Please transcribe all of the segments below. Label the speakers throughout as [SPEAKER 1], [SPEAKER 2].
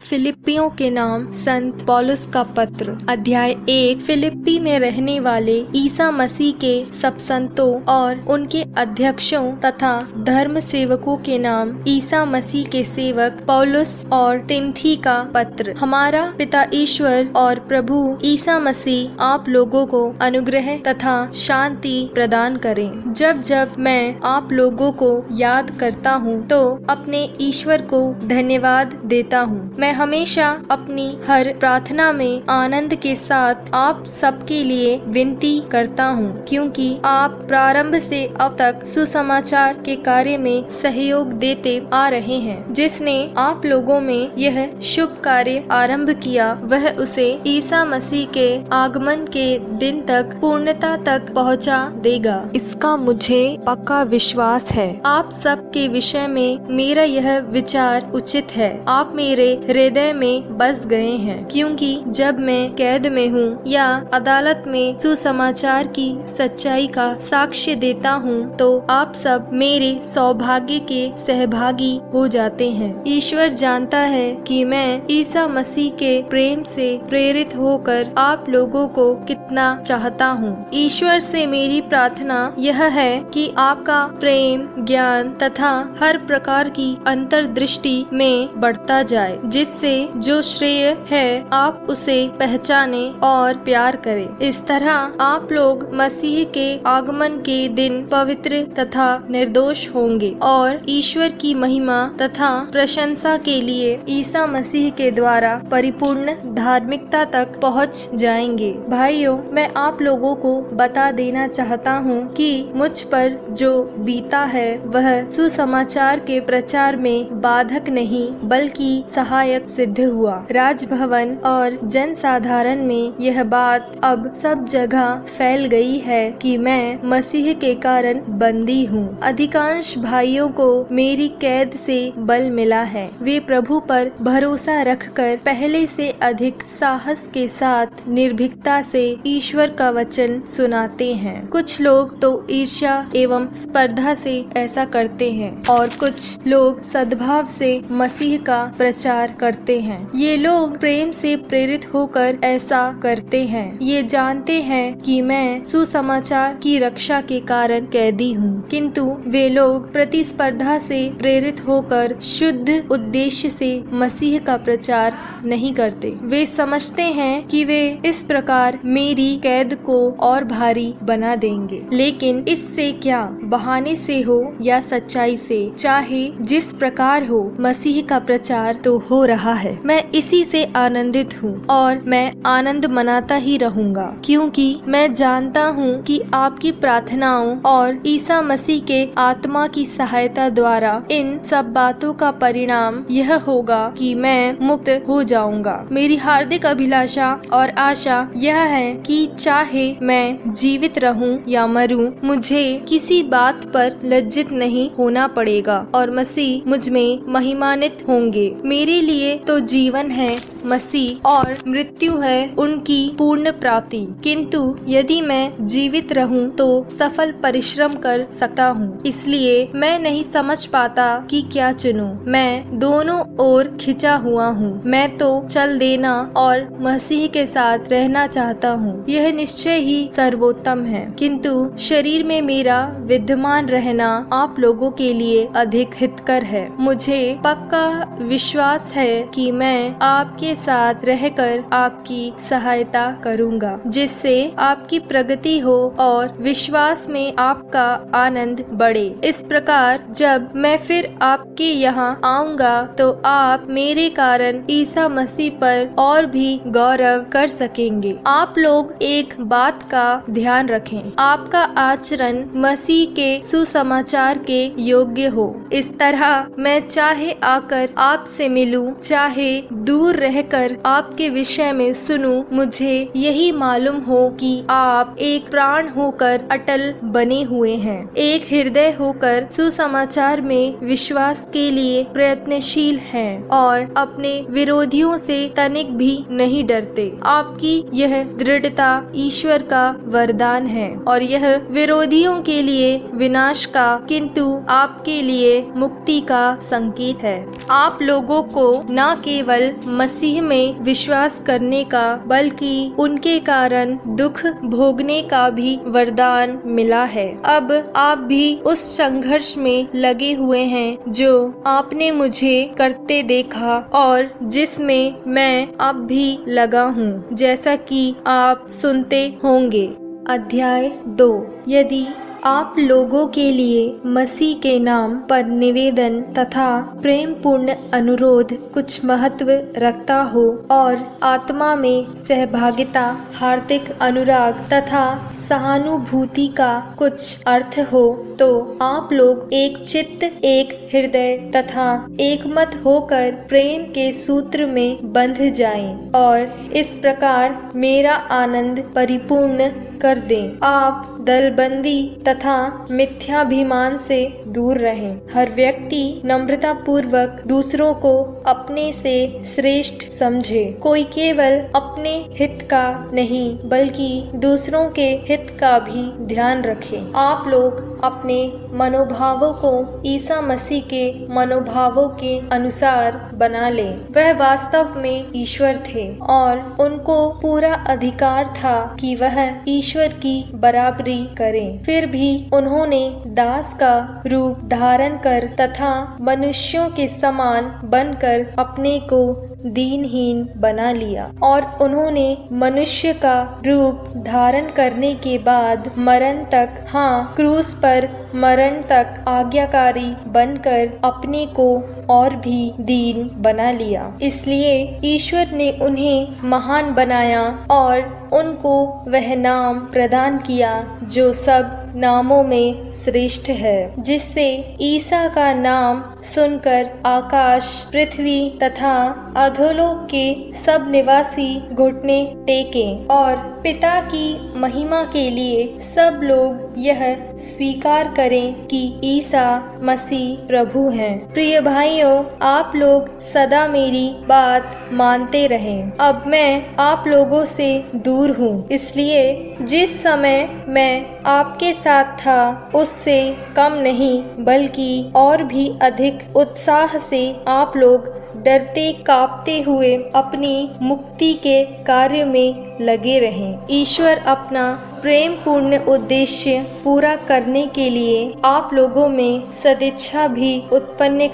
[SPEAKER 1] फिलिप्पियों के नाम संत पौलुस का पत्र अध्याय 1। फिलिप्पी में रहने वाले ईसा मसीह के सब संतों और उनके अध्यक्षों तथा धर्म सेवकों के नाम ईसा मसीह के सेवक पौलुस और तिमथी का पत्र। हमारा पिता ईश्वर और प्रभु ईसा मसीह आप लोगों को अनुग्रह तथा शांति प्रदान करें। जब जब मैं आप लोगों को याद करता हूँ तो अपने ईश्वर को धन्यवाद देता हूँ। मैं हमेशा अपनी हर प्रार्थना में आनंद के साथ आप सबके लिए विनती करता हूँ, क्योंकि आप प्रारंभ से अब तक सुसमाचार के कार्य में सहयोग देते आ रहे हैं। जिसने आप लोगों में यह शुभ कार्य आरंभ किया, वह उसे ईसा मसीह के आगमन के दिन तक पूर्णता तक पहुँचा देगा। इसका मुझे पक्का विश्वास है। आप सब के विषय में मेरा यह विचार उचित है। आप मेरे हृदय में बस गए हैं, क्योंकि जब मैं कैद में हूँ या अदालत में सुसमाचार की सच्चाई का साक्ष्य देता हूँ, तो आप सब मेरे सौभाग्य के सहभागी हो जाते हैं। ईश्वर जानता है कि मैं ईसा मसीह के प्रेम से प्रेरित होकर आप लोगों को कितना चाहता हूँ। ईश्वर से मेरी प्रार्थना यह है कि आपका प्रेम, ज्ञान तथा हर प्रकार की अंतर्दृष्टि में बढ़ता जाए, जिससे जो श्रेय है आप उसे पहचाने और प्यार करें। इस तरह आप लोग मसीह के आगमन के दिन पवित्र तथा निर्दोष होंगे और ईश्वर की महिमा तथा प्रशंसा के लिए ईसा मसीह के द्वारा परिपूर्ण धार्मिकता तक पहुंच जाएंगे। भाइयों, मैं आप लोगों को बता देना चाहता हूं कि मुझ पर जो बीता है वह सुसमाचार के प्रचार में बाधक नहीं बल्कि सहायक सिद्ध हुआ। राजभवन और जनसाधारण में यह बात अब सब जगह फैल गई है कि मैं मसीह के कारण बंदी हूँ। अधिकांश भाइयों को मेरी कैद से बल मिला है। वे प्रभु पर भरोसा रखकर पहले से अधिक साहस के साथ निर्भीकता से ईश्वर का वचन सुनाते हैं। कुछ लोग तो ईर्ष्या एवं स्पर्धा से ऐसा करते हैं और कुछ लोग सद्भाव से मसीह का प्रचार करते हैं। ये लोग प्रेम से प्रेरित होकर ऐसा करते हैं। ये जानते हैं कि मैं सुसमाचार की रक्षा के कारण कैदी हूँ, किंतु वे लोग प्रतिस्पर्धा से प्रेरित होकर शुद्ध उद्देश्य से मसीह का प्रचार नहीं करते। वे समझते हैं कि वे इस प्रकार मेरी कैद को और भारी बना देंगे। लेकिन इससे क्या, बहाने से हो या सच्चाई से, चाहे जिस प्रकार हो, मसीह का प्रचार तो हो रहा है। मैं इसी से आनंदित हूँ और मैं आनंद मनाता ही रहूंगा, क्योंकि मैं जानता हूँ कि आपकी प्रार्थनाओं और ईसा मसीह के आत्मा की सहायता द्वारा इन सब बातों का परिणाम यह होगा कि मैं मुक्त हो जाऊंगा। मेरी हार्दिक अभिलाषा और आशा यह है कि चाहे मैं जीवित रहूं या मरूं, मुझे किसी बात पर लज्जित नहीं होना पड़ेगा और मसीह मुझ में महिमान्वित होंगे। मेरे लिए तो जीवन है मसीह और मृत्यु है उनकी पूर्ण प्राप्ति, किंतु यदि मैं जीवित रहूं तो सफल परिश्रम कर सकता हूं। इसलिए मैं नहीं समझ पाता कि क्या चुनूं। मैं दोनों ओर खिंचा हुआ हूं। मैं तो चल देना और मसीह के साथ रहना चाहता हूं। यह निश्चय ही सर्वोत्तम है, किंतु शरीर में मेरा विद्यमान रहना आप लोगों के लिए अधिक हितकर है। मुझे पक्का विश्वास है कि मैं आपके साथ रहकर आपकी सहायता करूंगा, जिससे आपकी प्रगति हो और विश्वास में आपका आनंद बढ़े। इस प्रकार जब मैं फिर आपके यहाँ आऊंगा तो आप मेरे कारण ईसा मसीह पर और भी गौरव कर सकेंगे। आप लोग एक बात का ध्यान रखें, आपका आचरण मसीह के सुसमाचार के योग्य हो। इस तरह मैं चाहे आकर आपसे मिलूं, चाहे दूर रह रहकर आपके विषय में सुनूं, मुझे यही मालूम हो कि आप एक प्राण होकर अटल बने हुए हैं, एक हृदय होकर सुसमाचार में विश्वास के लिए प्रयत्नशील हैं और अपने विरोधियों से तनिक भी नहीं डरते। आपकी यह दृढ़ता ईश्वर का वरदान है और यह विरोधियों के लिए विनाश का किंतु आपके लिए मुक्ति का संकेत है। आप लोगों को न केवल मसीह में विश्वास करने का बल्कि उनके कारण दुख भोगने का भी वरदान मिला है। अब आप भी उस संघर्ष में लगे हुए हैं जो आपने मुझे करते देखा और जिसमें मैं अब भी लगा हूँ, जैसा कि आप सुनते होंगे। अध्याय 2। यदि आप लोगों के लिए मसीह के नाम पर निवेदन तथा प्रेम पूर्ण अनुरोध कुछ महत्व रखता हो और आत्मा में सहभागिता, हार्दिक अनुराग तथा सहानुभूति का कुछ अर्थ हो, तो आप लोग एक चित्त, एक हृदय तथा एकमत होकर प्रेम के सूत्र में बंध जाएं और इस प्रकार मेरा आनंद परिपूर्ण कर दें। आप दलबंदी तथा मिथ्याभिमान से दूर रहें। हर व्यक्ति नम्रता पूर्वक दूसरों को अपने से श्रेष्ठ समझे। कोई केवल अपने हित का नहीं बल्कि दूसरों के हित का भी ध्यान रखे। आप लोग अपने मनोभावों को ईसा मसीह के मनोभावों के अनुसार बना लें। वह वास्तव में ईश्वर थे और उनको पूरा अधिकार था कि वह ईश्वर की बराबरी करें। फिर भी उन्होंने दास का रूप धारण कर तथा मनुष्यों के समान बनकर अपने को दीनहीन बना लिया और उन्होंने मनुष्य का रूप धारण करने के बाद मरण तक, हाँ क्रूस पर मरण तक आज्ञाकारी बनकर अपने को और भी दीन बना लिया। इसलिए ईश्वर ने उन्हें महान बनाया और उनको वह नाम प्रदान किया जो सब नामों में श्रेष्ठ है, जिससे ईसा का नाम सुनकर आकाश, पृथ्वी तथा अधोलोक के सब निवासी घुटने टेकें और पिता की महिमा के लिए सब लोग यह स्वीकार करें कि ईसा मसीह प्रभु हैं। प्रिय भाइयों, आप लोग सदा मेरी बात मानते रहें। अब मैं आप लोगों से दूर हूँ, इसलिए जिस समय मैं आपके साथ था उससे कम नहीं बल्कि और भी अधिक उत्साह से आप लोग डरते कांपते हुए अपनी मुक्ति के कार्य में लगे रहें। ईश्वर अपना प्रेम पूर्ण उद्देश्य पूरा करने के लिए आप लोगों में सदिच्छा भी उत्पन्न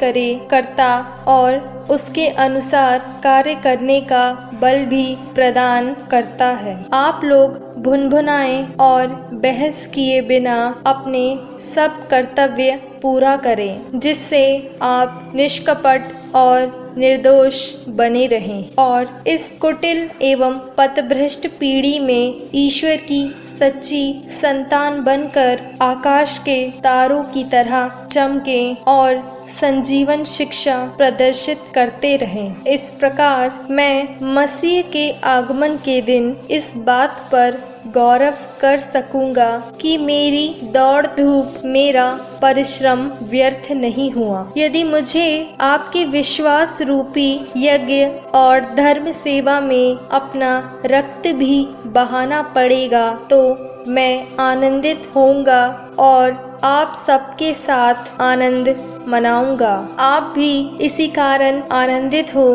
[SPEAKER 1] करता और उसके अनुसार कार्य करने का बल भी प्रदान करता है। आप लोग भुनभुनाएं और बहस किए बिना अपने सब कर्तव्य पूरा करें, जिससे आप निष्कपट और निर्दोष बने रहें और इस कुटिल एवं पथभ्रष्ट पीढ़ी में ईश्वर की सच्ची संतान बनकर आकाश के तारों की तरह चमकें और संजीवन शिक्षा प्रदर्शित करते रहें। इस प्रकार मैं मसीह के आगमन के दिन इस बात पर गौरव कर सकूंगा कि मेरी दौड़ धूप, मेरा परिश्रम व्यर्थ नहीं हुआ। यदि मुझे आपके विश्वास रूपी यज्ञ और धर्म सेवा में अपना रक्त भी बहाना पड़ेगा तो मैं आनंदित होऊंगा और आप सबके साथ आनंद मनाऊंगा। आप भी इसी कारण आनंदित हो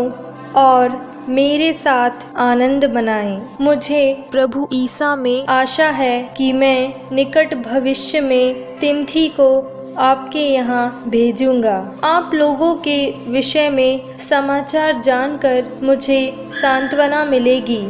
[SPEAKER 1] और मेरे साथ आनंद मनाएं। मुझे प्रभु ईसा में आशा है कि मैं निकट भविष्य में तिमोथी को आपके यहाँ भेजूंगा। आप लोगों के विषय में समाचार जानकर मुझे सांत्वना मिलेगी।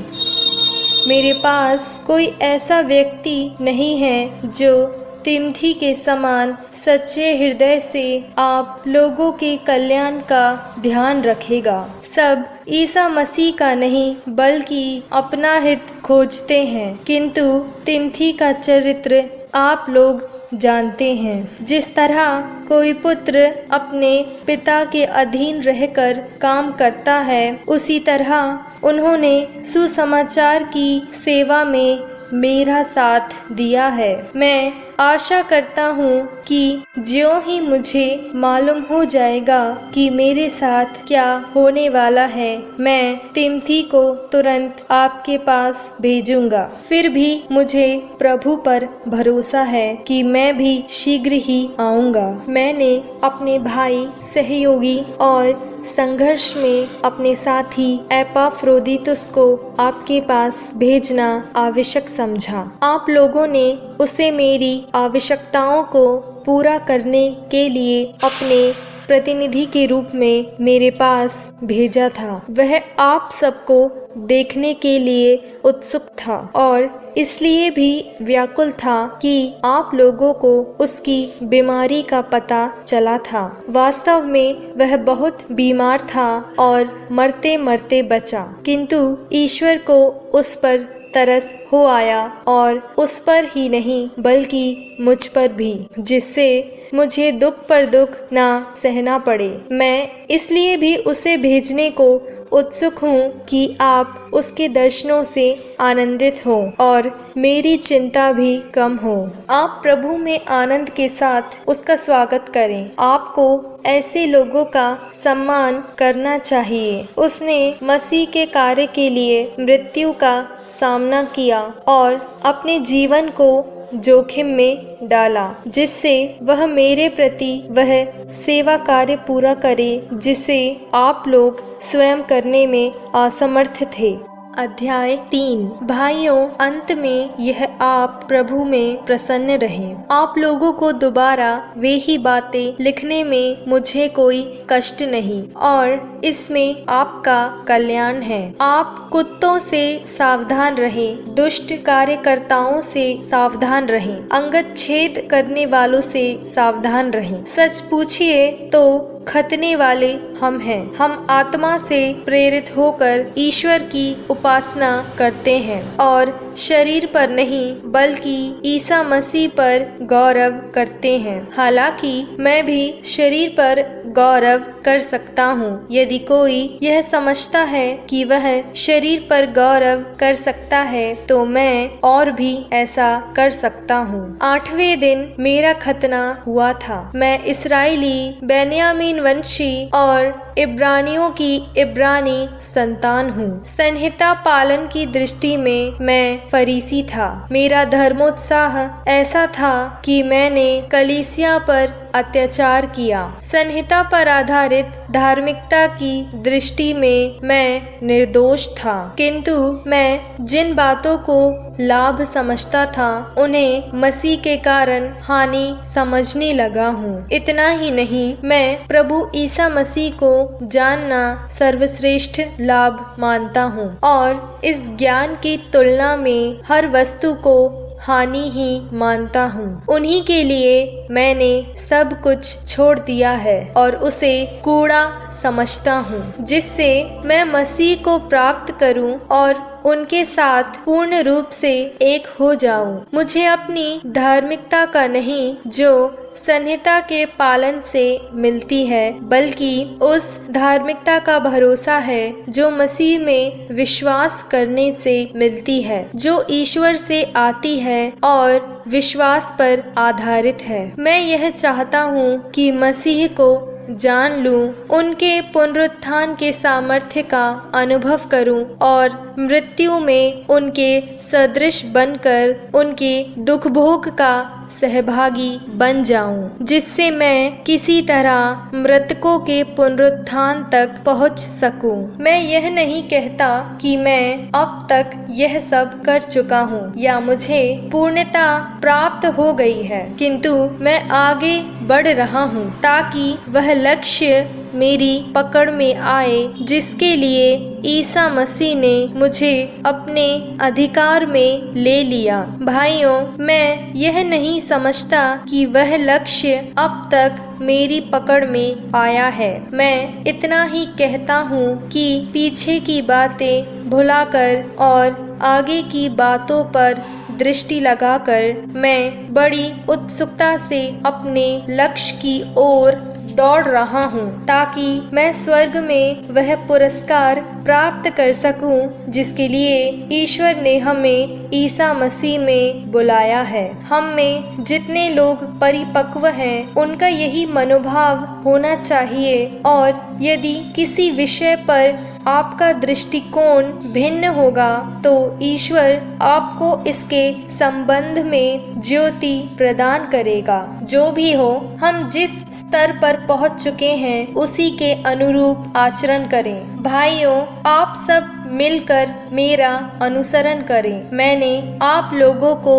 [SPEAKER 1] मेरे पास कोई ऐसा व्यक्ति नहीं है जो तिमोथी के समान सच्चे हृदय से आप लोगों के कल्याण का ध्यान रखेगा। सब ईसा मसीह का नहीं बल्कि अपना हित खोजते हैं, किंतु तिमोथी का चरित्र आप लोग जानते हैं। जिस तरह कोई पुत्र अपने पिता के अधीन रहकर काम करता है, उसी तरह उन्होंने सुसमाचार की सेवा में मेरा साथ दिया है। मैं आशा करता हूँ कि ज्यों ही मुझे मालूम हो जाएगा कि मेरे साथ क्या होने वाला है, मैं तिमोथी को तुरंत आपके पास भेजूंगा। फिर भी मुझे प्रभु पर भरोसा है कि मैं भी शीघ्र ही आऊंगा। मैंने अपने भाई, सहयोगी और संघर्ष में अपने साथी एपाफ्रोदितुस को आपके पास भेजना आवश्यक समझा। आप लोगों ने उसे मेरी आवश्यकताओं को पूरा करने के लिए अपने प्रतिनिधि के रूप में मेरे पास भेजा था। वह आप सबको देखने के लिए उत्सुक था और इसलिए भी व्याकुल था कि आप लोगों को उसकी बीमारी का पता चला था। वास्तव में वह बहुत बीमार था और मरते मरते बचा, किंतु ईश्वर को उस पर तरस हो आया, और उस पर ही नहीं बल्कि मुझ पर भी, जिससे मुझे दुख पर दुख ना सहना पड़े। मैं इसलिए भी उसे भेजने को उत्सुक हूँ कि आप उसके दर्शनों से आनंदित हों और मेरी चिंता भी कम हो। आप प्रभु में आनंद के साथ उसका स्वागत करें। आपको ऐसे लोगों का सम्मान करना चाहिए। उसने मसीह के कार्य के लिए मृत्यु का सामना किया और अपने जीवन को जोखिम में डाला, जिससे वह मेरे प्रति वह सेवा कार्य पूरा करे जिसे आप लोग स्वयं करने में असमर्थ थे। अध्याय 3। भाइयों, अंत में यह आप प्रभु में प्रसन्न रहें। आप लोगों को दोबारा वे ही बातें लिखने में मुझे कोई कष्ट नहीं और इसमें आपका कल्याण है। आप कुत्तों से सावधान रहें, दुष्ट कार्यकर्ताओं से सावधान रहें, अंगत छेद करने वालों से सावधान रहें। सच पूछिए तो खतने वाले हम हैं। हम आत्मा से प्रेरित होकर ईश्वर की उपासना करते हैं और शरीर पर नहीं बल्कि ईसा मसीह पर गौरव करते हैं। हालांकि मैं भी शरीर पर गौरव कर सकता हूँ। यदि कोई यह समझता है कि वह शरीर पर गौरव कर सकता है, तो मैं और भी ऐसा कर सकता हूँ। 8वें दिन मेरा खतना हुआ था। मैं इस्राएली, बेन्यामीन वंशी और इब्रानियों की इब्रानी संतान हूँ। संहिता पालन की दृष्टि में मैं फरीसी था। मेरा धर्मोत्साह ऐसा था कि मैंने कलीसिया पर अत्याचार किया। संहिता पर आधारित धार्मिकता की दृष्टि में मैं निर्दोष था, किंतु मैं जिन बातों को लाभ समझता था उन्हें मसीह के कारण हानि समझने लगा हूँ। इतना ही नहीं, मैं प्रभु ईसा मसीह को जानना सर्वश्रेष्ठ लाभ मानता हूँ और इस ज्ञान की तुलना में हर वस्तु को हानि ही मानता हूँ। उन्हीं के लिए मैंने सब कुछ छोड़ दिया है और उसे कूड़ा समझता हूँ, जिससे मैं मसीह को प्राप्त करूँ और उनके साथ पूर्ण रूप से एक हो जाऊं। मुझे अपनी धार्मिकता का नहीं, जो संहिता के पालन से मिलती है, बल्कि उस धार्मिकता का भरोसा है जो मसीह में विश्वास करने से मिलती है, जो ईश्वर से आती है और विश्वास पर आधारित है। मैं यह चाहता हूँ कि मसीह को जान लूं, उनके पुनरुत्थान के सामर्थ्य का अनुभव करूं और मृत्यु में उनके सदृश बनकर उनके दुख भोग का सहभागी बन जाऊं, जिससे मैं किसी तरह मृतकों के पुनरुत्थान तक पहुंच सकूं। मैं यह नहीं कहता कि मैं अब तक यह सब कर चुका हूं या मुझे पूर्णता प्राप्त हो गई है, किंतु मैं आगे बढ़ रहा हूं ताकि वह लक्ष्य मेरी पकड़ में आए जिसके लिए ईसा मसीह ने मुझे अपने अधिकार में ले लिया। भाइयों, मैं यह नहीं समझता कि वह लक्ष्य अब तक मेरी पकड़ में आया है। मैं इतना ही कहता हूँ कि पीछे की बातें भुलाकर और आगे की बातों पर दृष्टि लगाकर मैं बड़ी उत्सुकता से अपने लक्ष्य की ओर दौड़ रहा हूँ, ताकि मैं स्वर्ग में वह पुरस्कार प्राप्त कर सकूं जिसके लिए ईश्वर ने हमें ईसा मसीह में बुलाया है। हम में जितने लोग परिपक्व हैं, उनका यही मनोभाव होना चाहिए, और यदि किसी विषय पर आपका दृष्टिकोण भिन्न होगा तो ईश्वर आपको इसके संबंध में ज्योति प्रदान करेगा। जो भी हो, हम जिस स्तर पर पहुंच चुके हैं उसी के अनुरूप आचरण करें। भाइयों, आप सब मिलकर मेरा अनुसरण करें। मैंने आप लोगों को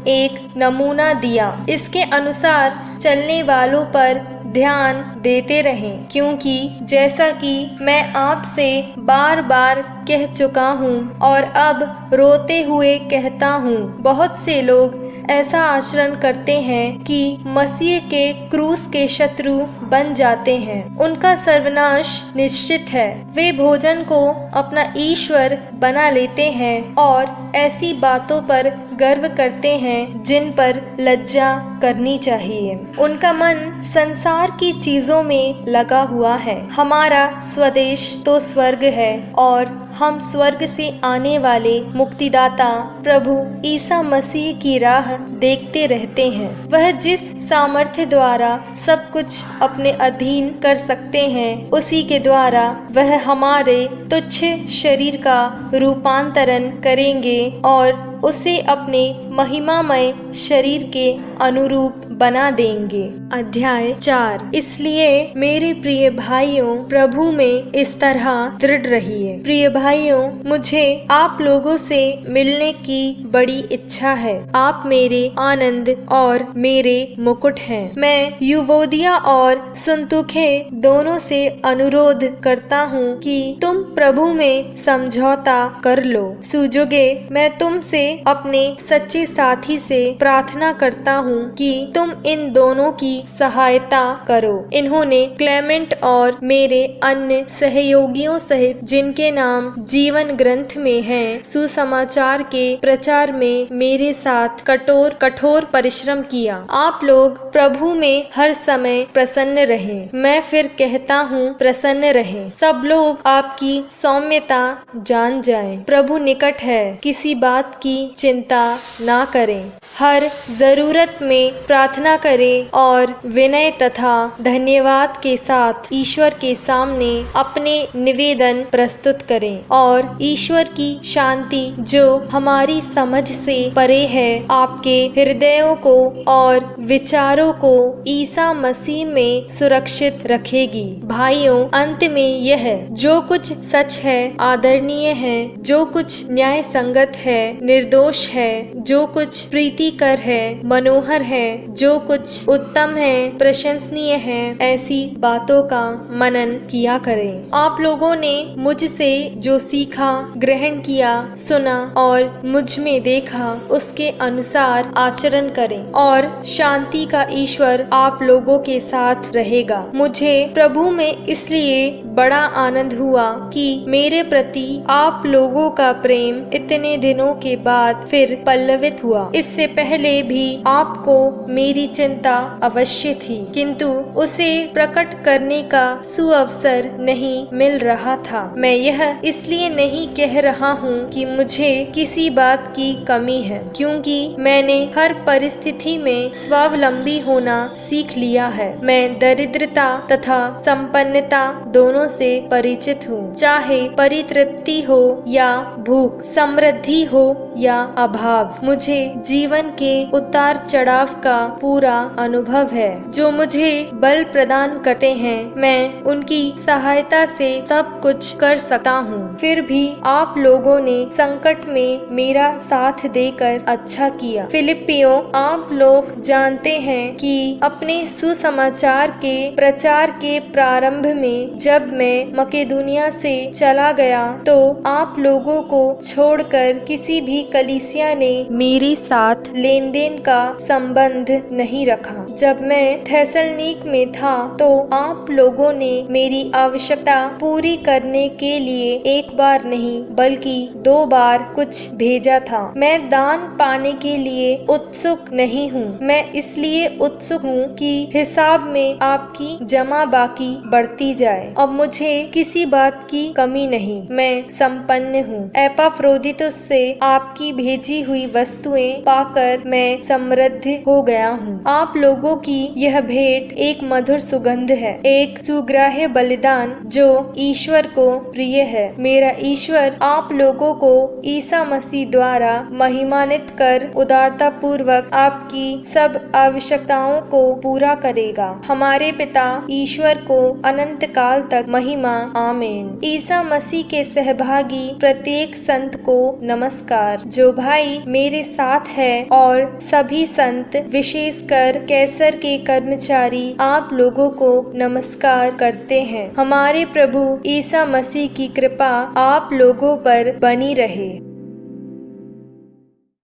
[SPEAKER 1] एक नमूना दिया, इसके अनुसार चलने वालों पर ध्यान देते रहें, क्योंकि जैसा कि मैं आपसे बार बार कह चुका हूँ और अब रोते हुए कहता हूँ, बहुत से लोग ऐसा आचरण करते हैं कि मसीह के क्रूस के शत्रु बन जाते हैं। उनका सर्वनाश निश्चित है। वे भोजन को अपना ईश्वर बना लेते हैं और ऐसी बातों पर गर्व करते हैं जिन पर लज्जा करनी चाहिए। उनका मन संसार की चीजों में लगा हुआ है। हमारा स्वदेश तो स्वर्ग है और हम स्वर्ग से आने वाले मुक्तिदाता प्रभु ईसा मसीह की राह देखते रहते हैं। वह जिस सामर्थ्य द्वारा सब कुछ अपने अधीन कर सकते हैं, उसी के द्वारा वह हमारे तुच्छ शरीर का रूपांतरण करेंगे और उसे अपने महिमामय शरीर के अनुरूप बना देंगे। अध्याय 4। इसलिए मेरे प्रिय भाइयों, प्रभु में इस तरह दृढ़ रहिए। प्रिय भाइयों, मुझे आप लोगों से मिलने की बड़ी इच्छा है। आप मेरे आनंद और मेरे मुकुट हैं। मैं युवोदिया और सुन्तुखे दोनों से अनुरोध करता हूँ कि तुम प्रभु में समझौता कर लो। सुजोगे, मैं तुमसे अपने सच्चे साथी से प्रार्थना करता हूँ कि तुम इन दोनों की सहायता करो। इन्होंने क्लेमेंट और मेरे अन्य सहयोगियों सहित जिनके नाम जीवन ग्रंथ में हैं, सुसमाचार के प्रचार में मेरे साथ कठोर परिश्रम किया। आप लोग प्रभु में हर समय प्रसन्न रहें। मैं फिर कहता हूँ, प्रसन्न रहें। सब लोग आपकी सौम्यता जान जाएं। प्रभु निकट है। किसी बात की चिंता ना करें। हर जरूरत में प्रार्थना करें और विनय तथा धन्यवाद के साथ ईश्वर के सामने अपने निवेदन प्रस्तुत करें, और ईश्वर की शांति जो हमारी समझ से परे है, आपके हृदयों को और विचारों को ईसा मसीह में सुरक्षित रखेगी। भाइयों, अंत में यह जो कुछ सच है, आदरणीय है, जो कुछ न्याय संगत है, निर्दोष है, जो कुछ प्रीतिकर है, मनोहर है, जो कुछ उत्तम है, प्रशंसनीय है, ऐसी बातों का मनन किया करें। आप लोगों ने मुझसे जो सीखा, ग्रहण किया, सुना और मुझ में देखा, उसके अनुसार आचरण करें, और शांति का ईश्वर आप लोगों के साथ रहेगा। मुझे प्रभु में इसलिए बड़ा आनंद हुआ कि मेरे प्रति आप लोगों का प्रेम इतने दिनों के बाद फिर पल्लवित हुआ। इससे पहले भी आपको मेरी चिंता अवश्य थी, किंतु उसे प्रकट करने का सुअवसर नहीं मिल रहा था। मैं यह इसलिए नहीं कह रहा हूँ कि मुझे किसी बात की कमी है, क्योंकि मैंने हर परिस्थिति में स्वावलंबी होना सीख लिया है। मैं दरिद्रता तथा संपन्नता दोनों से परिचित हूँ, चाहे परितृप्ति हो या भूख, समृद्धि हो या अभाव। मुझे जीवन के उतार चढ़ाव का पूरा अनुभव है। जो मुझे बल प्रदान करते हैं, मैं उनकी सहायता से सब कुछ कर सकता हूँ। फिर भी आप लोगों ने संकट में मेरा साथ देकर अच्छा किया। फिलिपियों, आप लोग जानते हैं कि अपने सुसमाचार के प्रचार के प्रारंभ में जब मैं मकेदुनिया से चला गया तो आप लोगों को छोड़कर किसी भी कलीसिया ने मेरे साथ लेन देन का संबंध नहीं रखा। जब मैं थेसलनीक में था तो आप लोगों ने मेरी आवश्यकता पूरी करने के लिए एक बार नहीं बल्कि 2 बार कुछ भेजा था। मैं दान पाने के लिए उत्सुक नहीं हूँ। मैं इसलिए उत्सुक हूँ कि हिसाब में आपकी जमा बाकी बढ़ती जाए। अब मुझे किसी बात की कमी नहीं, मैं संपन्न हूँ। एपाफ्रोदितुस से आपकी भेजी हुई वस्तुएं पाकर मैं समृद्ध हो गया हूँ। आप लोगों की यह भेंट एक मधुर सुगंध है, एक सुग्राह्य बलिदान जो ईश्वर को प्रिय है। मेरा ईश्वर आप लोगों को ईसा मसीह द्वारा महिमान्वित कर उदारता पूर्वक आपकी सब आवश्यकताओं को पूरा करेगा। हमारे पिता ईश्वर को अनंत काल तक महिमा। आमीन। ईसा मसीह के सहभागी प्रत्येक संत को नमस्कार। जो भाई मेरे साथ है और सभी संत विशेषकर कैसर के कर्मचारी आप लोगों को नमस्कार करते हैं। हमारे प्रभु ईसा मसीह की कृपा आप लोगों पर बनी रहे।